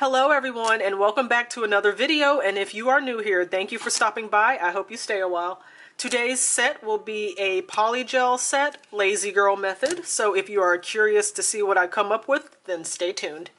Hello everyone and welcome back to another video, and if you are new here, thank you for stopping by. I hope you stay a while. Today's set will be a Polygel set, Lazy Girl method, so if you are curious to see what I come up with, then stay tuned.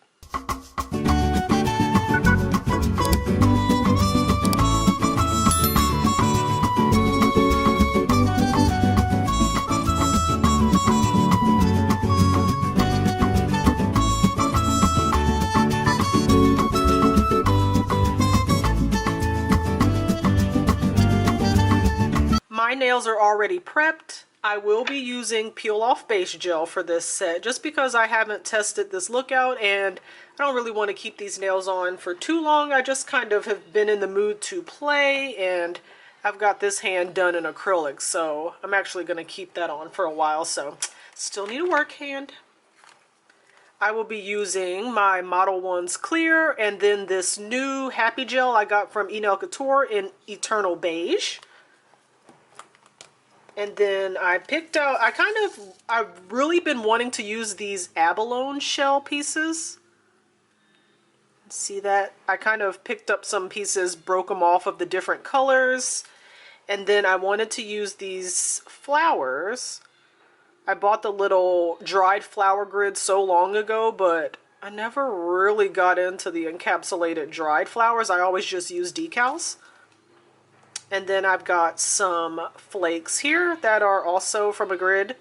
My nails are already prepped. I will be using peel off base gel for this set just because I haven't tested this look out and I don't really want to keep these nails on for too long. I just kind of have been in the mood to play, and I've got this hand done in acrylic, so I'm actually going to keep that on for a while, so still need a work hand. I will be using my Model 1's Clear and then this new Happy Gel I got from Couture in Eternal Beige. And then I picked out, I've really been wanting to use these abalone shell pieces. See that? I kind of picked up some pieces, broke them off of the different colors. And then I wanted to use these flowers. I bought the little dried flower grid so long ago, but I never really got into the encapsulated dried flowers. I always just use decals. And then I've got some flakes here that are also from a grid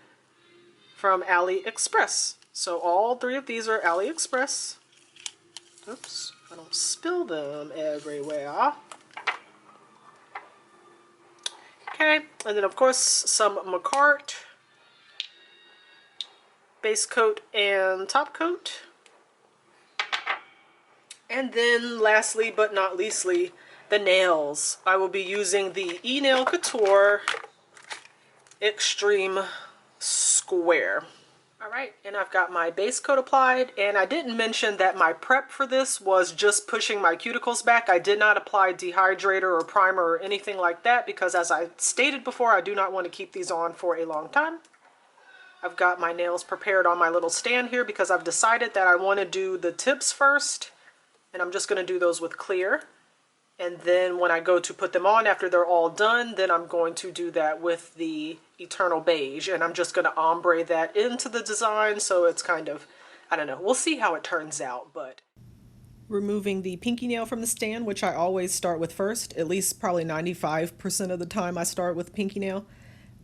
from AliExpress. So all three of these are AliExpress. Oops, I don't spill them everywhere. Okay, and then of course some Macart base coat and top coat. And then lastly but not leastly, the nails. I will be using the Couture Extreme Square. Alright, and I've got my base coat applied, and I didn't mention that my prep for this was just pushing my cuticles back. I did not apply dehydrator or primer or anything like that because, as I stated before, I do not want to keep these on for a long time. I've got my nails prepared on my little stand here because I've decided that I want to do the tips first, and I'm just going to do those with clear. And then when I go to put them on after they're all done, then I'm going to do that with the Eternal Beige. And I'm just going to ombre that into the design, so it's kind of, I don't know, we'll see how it turns out. But removing the pinky nail from the stand, which I always start with first, at least probably 95% of the time I start with pinky nail.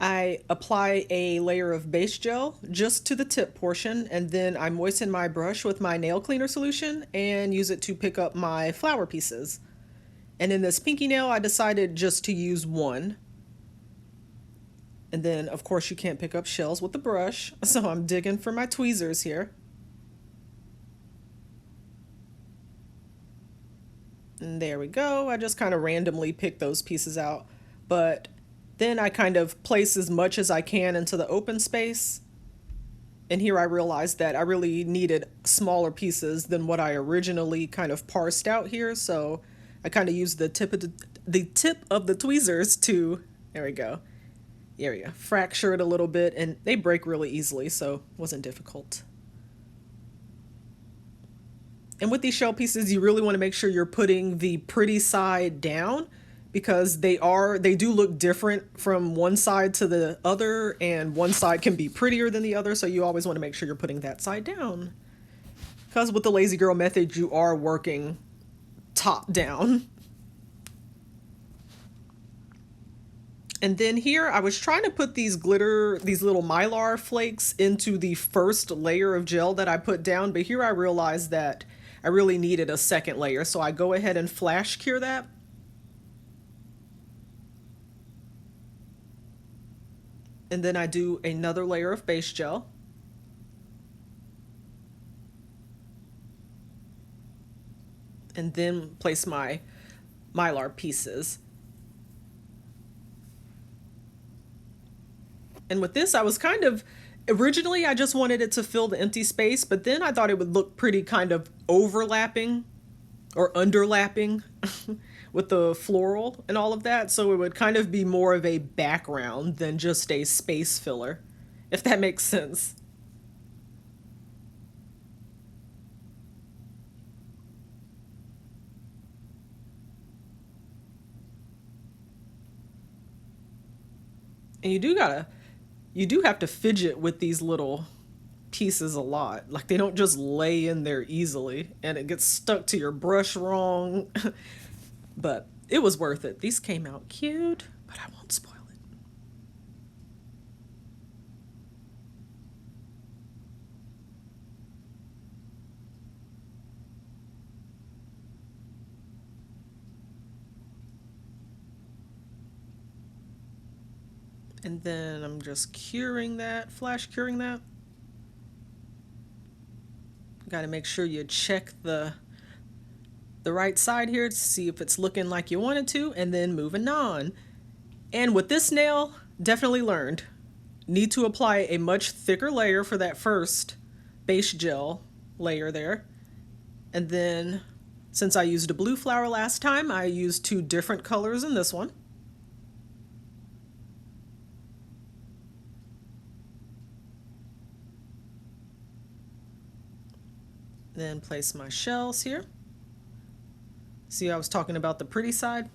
I apply a layer of base gel just to the tip portion, and then I moisten my brush with my nail cleaner solution and use it to pick up my flower pieces. And in this pinky nail, I decided just to use one. And then, of course, you can't pick up shells with the brush, so I'm digging for my tweezers here. And there we go. I just kind of randomly pick those pieces out. But then I kind of place as much as I can into the open space. And here I realized that I really needed smaller pieces than what I originally kind of parsed out here, so I kind of used the tip of the tweezers to, there we go, fracture it a little bit, and they break really easily, so it wasn't difficult. And with these shell pieces, you really want to make sure you're putting the pretty side down because they do look different from one side to the other, and one side can be prettier than the other, so you always want to make sure you're putting that side down. Because with the Lazy Girl method, you are working top down. And then here I was trying to put these little Mylar flakes into the first layer of gel that I put down, but here I realized that I really needed a second layer, so I go ahead and flash cure that. And then I do another layer of base gel. And then place my Mylar pieces. And with this, I was originally I just wanted it to fill the empty space, but then I thought it would look pretty kind of overlapping or underlapping with the floral and all of that. So it would kind of be more of a background than just a space filler, if that makes sense. And you do have to fidget with these little pieces a lot. Like, they don't just lay in there easily and it gets stuck to your brush wrong. But it was worth it. These came out cute, but I won't spoil it. And then I'm just curing that, flash curing that. Got to make sure you check the right side here to see if it's looking like you want it to, and then moving on. And with this nail, definitely learned, need to apply a much thicker layer for that first base gel layer there. And then, since I used a blue flower last time, I used 2 different colors in this one. Then place my shells here. See, I was talking about the pretty side.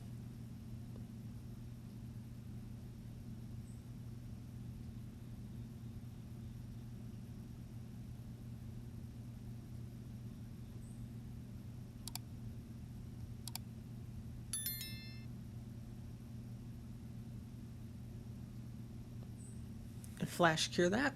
And flash cure that.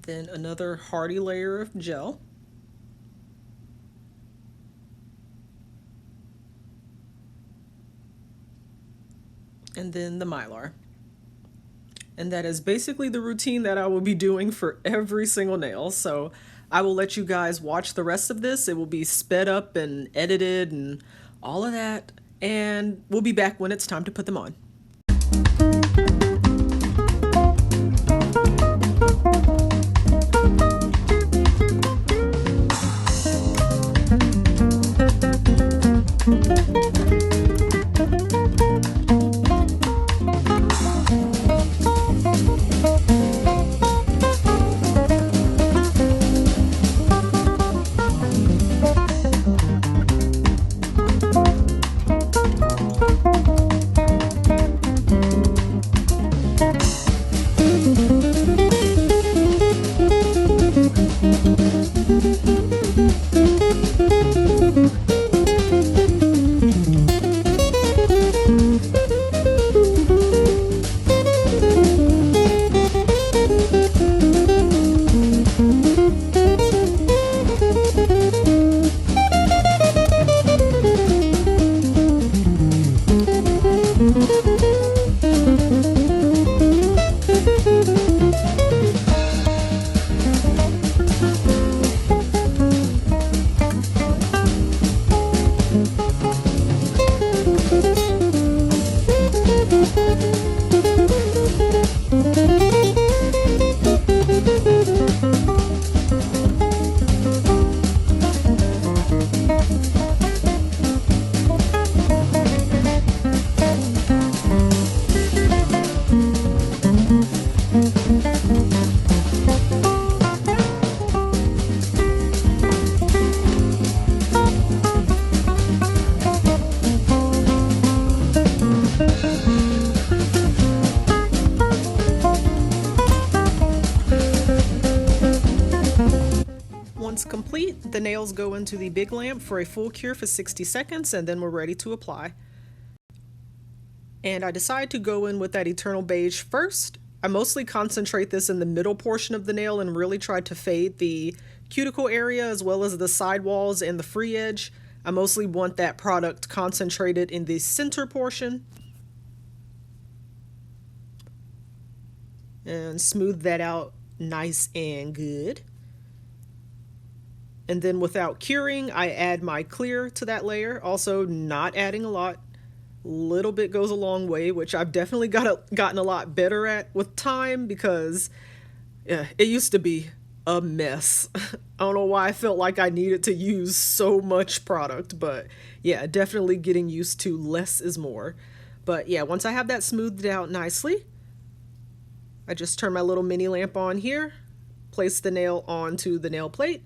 Then another hardy layer of gel. And then the Mylar. And that is basically the routine that I will be doing for every single nail. So I will let you guys watch the rest of this. It will be sped up and edited and all of that. And we'll be back when it's time to put them on. Once complete, the nails go into the big lamp for a full cure for 60 seconds, and then we're ready to apply. And I decide to go in with that Eternal Beige first. I mostly concentrate this in the middle portion of the nail and really try to fade the cuticle area as well as the sidewalls and the free edge. I mostly want that product concentrated in the center portion. And smooth that out nice and good. And then without curing, I add my clear to that layer. Also not adding a lot. Little bit goes a long way, which I've definitely gotten a lot better at with time, because it used to be a mess. I don't know why I felt like I needed to use so much product, but yeah, definitely getting used to less is more. But yeah, once I have that smoothed out nicely, I just turn my little mini lamp on here, place the nail onto the nail plate,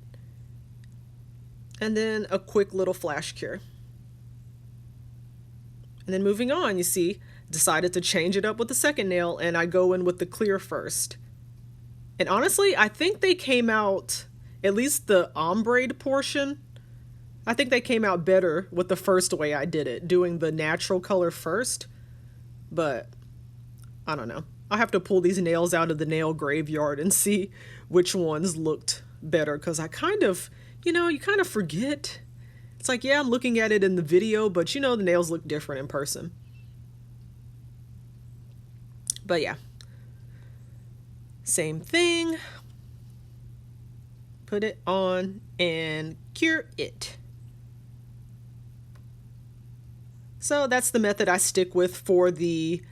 And then a quick little flash cure. And then moving on, you see, decided to change it up with the second nail, and I go in with the clear first. And honestly, I think they came out, at least the ombre portion, I think they came out better with the first way I did it, doing the natural color first. But I don't know. I have to pull these nails out of the nail graveyard and see which ones looked better, because I kind of, you know, you kind of forget. It's like, yeah, I'm looking at it in the video, but you know, the nails look different in person. But yeah, same thing. Put it on and cure it. So that's the method I stick with for the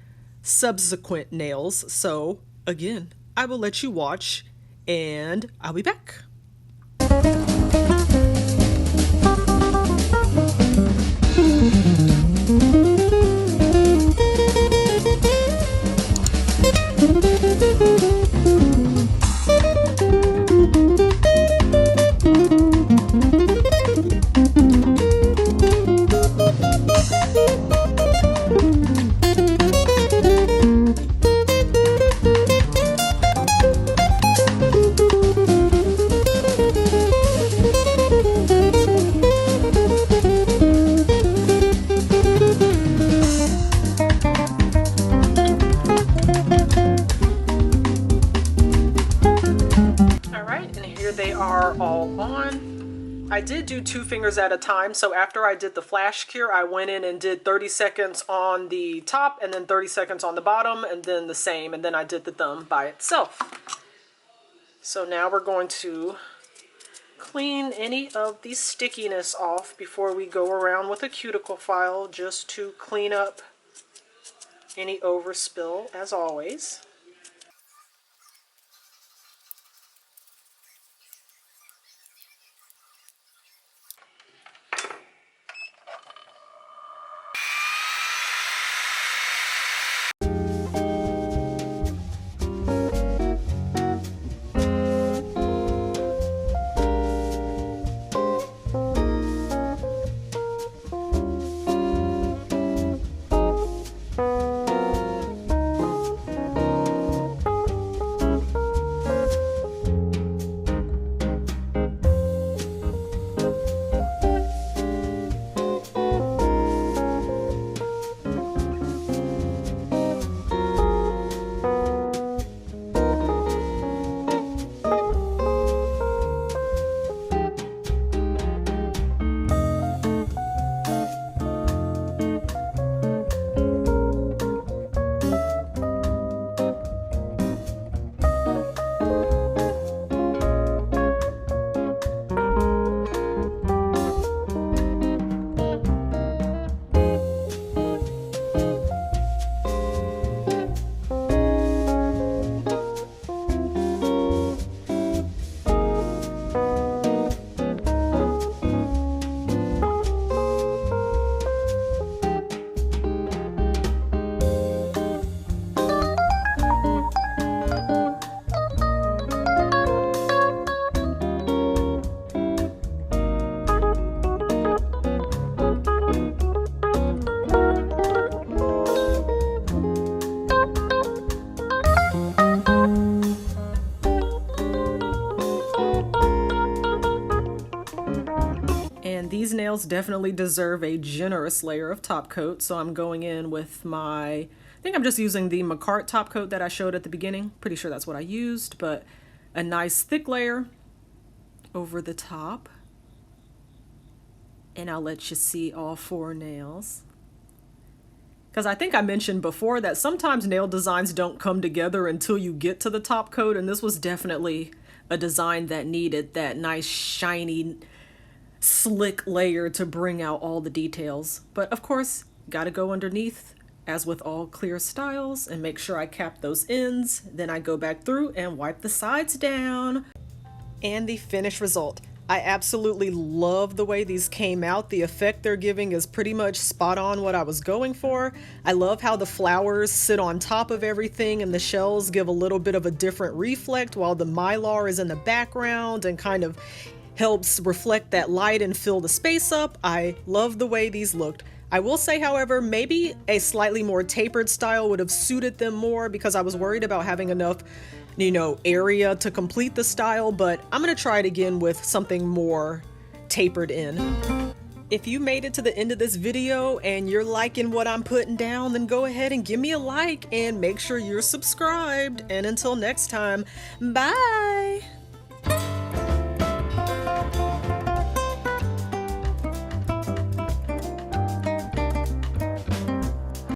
subsequent nails. So again, I will let you watch and I'll be back. I did do 2 fingers at a time, so after I did the flash cure, I went in and did 30 seconds on the top and then 30 seconds on the bottom and then the same, and then I did the thumb by itself. So now we're going to clean any of the stickiness off before we go around with a cuticle file, just to clean up any overspill as always. These nails definitely deserve a generous layer of top coat, so I'm going in with my, I think I'm just using the McCart top coat that I showed at the beginning. Pretty sure that's what I used, but a nice thick layer over the top. And I'll let you see all 4 nails. Because I think I mentioned before that sometimes nail designs don't come together until you get to the top coat, and this was definitely a design that needed that nice shiny slick layer to bring out all the details. But of course, gotta go underneath, as with all clear styles, and make sure I cap those ends. Then I go back through and wipe the sides down. And the finished result. I absolutely love the way these came out. The effect they're giving is pretty much spot on what I was going for. I love how the flowers sit on top of everything and the shells give a little bit of a different reflect while the Mylar is in the background and kind of helps reflect that light and fill the space up. I love the way these looked. I will say, however, maybe a slightly more tapered style would have suited them more because I was worried about having enough, you know, area to complete the style, but I'm gonna try it again with something more tapered in. If you made it to the end of this video and you're liking what I'm putting down, then go ahead and give me a like and make sure you're subscribed. And until next time, bye!